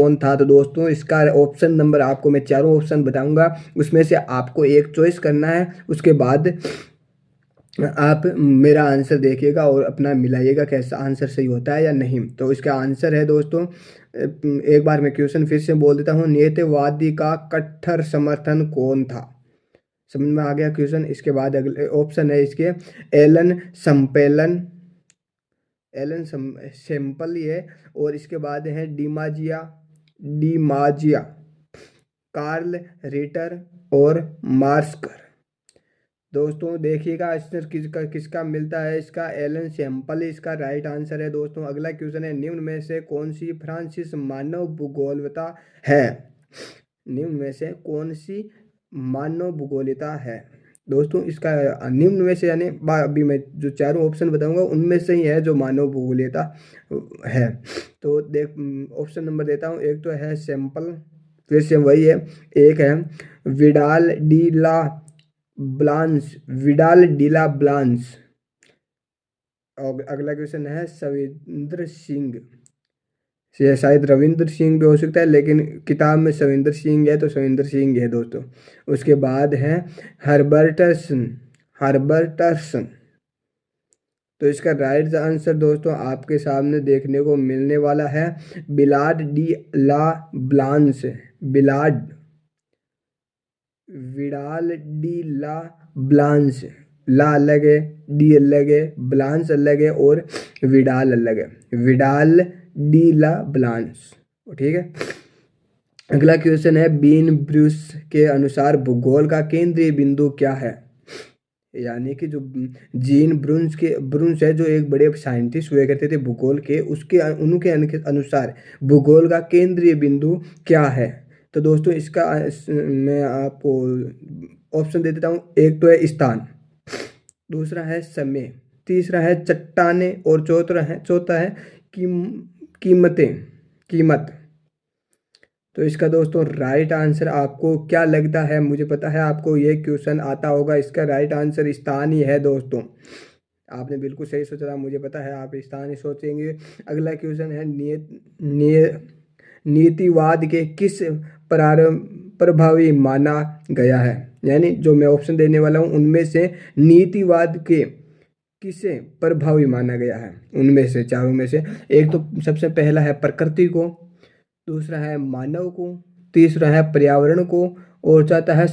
कौन था। तो दोस्तों इसका ऑप्शन नंबर आपको मैं चारों ऑप्शन बताऊंगा, उसमें से आपको एक चॉइस करना है। उसके बाद आप मेरा आंसर देखिएगा और अपना मिलाइएगा कैसा आंसर सही होता है या नहीं। तो इसका आंसर है दोस्तों, एक बार मैं क्वेश्चन फिर से बोल देता हूँ, न्येतवादी का कट्टर समर्थन कौन था। समझ में आ गया क्वेश्चन। इसके बाद अगले ऑप्शन है इसके एलन संपेलन, एलन सेम्पल ये, और इसके बाद है डिमाजिया, कार्ल रिटर और मार्स्कर। दोस्तों देखिएगा आंसर किसका मिलता है। इसका एलन सैंपल इसका राइट आंसर है। दोस्तों अगला क्वेश्चन है, निम्न में से कौन सी फ्रांसीसी मानव भूगोलविता है। निम्न में से कौन सी मानव भूगोलिता है। दोस्तों इसका निम्न में से यानी अभी मैं जो चारों ऑप्शन बताऊंगा उनमें से ही है जो मानव भूगोलियता है। तो देख ऑप्शन नंबर देता हूँ। एक तो है सैंपल, फिर से वही है। एक है विडाल डिला ब्लांस। और अगला क्वेश्चन है सविंदर सिंह। ये शायद रविंद्र सिंह भी हो सकता है, लेकिन किताब में सविंदर सिंह है तो सविंदर सिंह है दोस्तों। उसके बाद है हर्बर्टसन। तो इसका राइट आंसर दोस्तों आपके सामने देखने को मिलने वाला है बिलाड डी ला ब्लांस। विडाल डी ला ब्लांस, ला अलग है, डी अलग है, ब्लांस अलग है और विडाल अलग है। विडाल डी ला ब्लांस, ठीक है। अगला क्वेश्चन है, बीन ब्रूस के अनुसार भूगोल का केंद्रीय बिंदु क्या है। यानी कि जो जीन ब्रूस है जो एक बड़े साइंटिस्ट हुए करते थे भूगोल के, उनके अनुसार भूगोल का केंद्रीय बिंदु क्या है। तो दोस्तों इसका मैं आपको ऑप्शन दे देता हूँ। एक तो है स्थान, दूसरा है समय, तीसरा है चट्टाने और चौथा है कीमत। तो इसका दोस्तों राइट आंसर आपको क्या लगता है। मुझे पता है आपको ये क्वेश्चन आता होगा। इसका राइट आंसर स्थान ही है दोस्तों। आपने बिल्कुल सही सोचा, मुझे पता है आप स्थान ही सोचेंगे। अगला क्वेश्चन है, नीतिवाद के किस प्रभावी माना गया है। यानी जो मैं ऑप्शन देने वाला हूँ उनमें से नीतिवाद के किसे प्रभावी माना गया है। उनमें से चारों में से एक तो सबसे पहला है प्रकृति को, दूसरा है मानव को, तीसरा है पर्यावरण को और चौथा है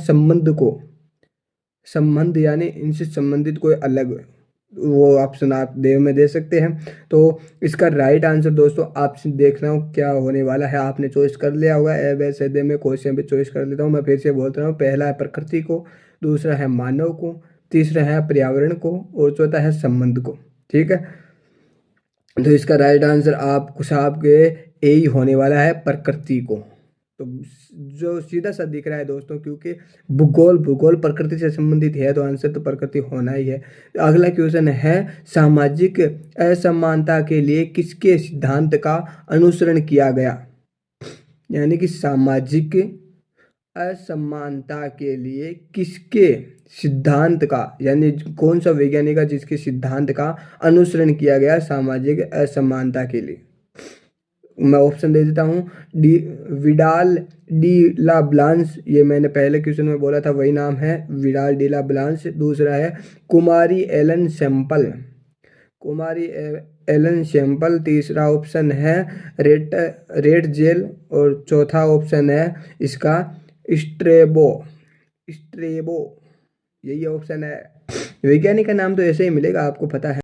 संबंध यानी इनसे संबंधित कोई अलग वो ऑप्शन आप दे सकते हैं। तो इसका राइट आंसर दोस्तों आपसे देखना हो क्या होने वाला है। आपने चॉइस कर लिया होगा। वैसे मैं क्वेश्चन भी चॉइस कर लेता हूँ। मैं फिर से बोलता हूँ, पहला है प्रकृति को, दूसरा है मानव को, तीसरा है पर्यावरण को और चौथा है संबंध को, ठीक है। तो इसका राइट आंसर आपके यही होने वाला है, प्रकृति को। तो जो सीधा सा दिख रहा है दोस्तों, क्योंकि भूगोल प्रकृति से संबंधित है तो आंसर तो प्रकृति होना ही है। अगला क्वेश्चन है, सामाजिक असमानता के लिए किसके सिद्धांत का अनुसरण किया गया। यानी कि सामाजिक असमानता के लिए किसके सिद्धांत का, यानी कौन सा वैज्ञानिक है जिसके सिद्धांत का अनुसरण किया गया सामाजिक असमानता के लिए। मैं ऑप्शन दे देता हूँ। विडाल डी ला ब्लांस, ये मैंने पहले क्वेश्चन में बोला था वही नाम है, विडाल डी ला ब्लांस। दूसरा है कुमारी एलन सैंपल। तीसरा ऑप्शन है रेड जेल और चौथा ऑप्शन है इसका स्ट्रेबो। यही ऑप्शन है। वैज्ञानिक का नाम तो ऐसे ही मिलेगा, आपको पता है।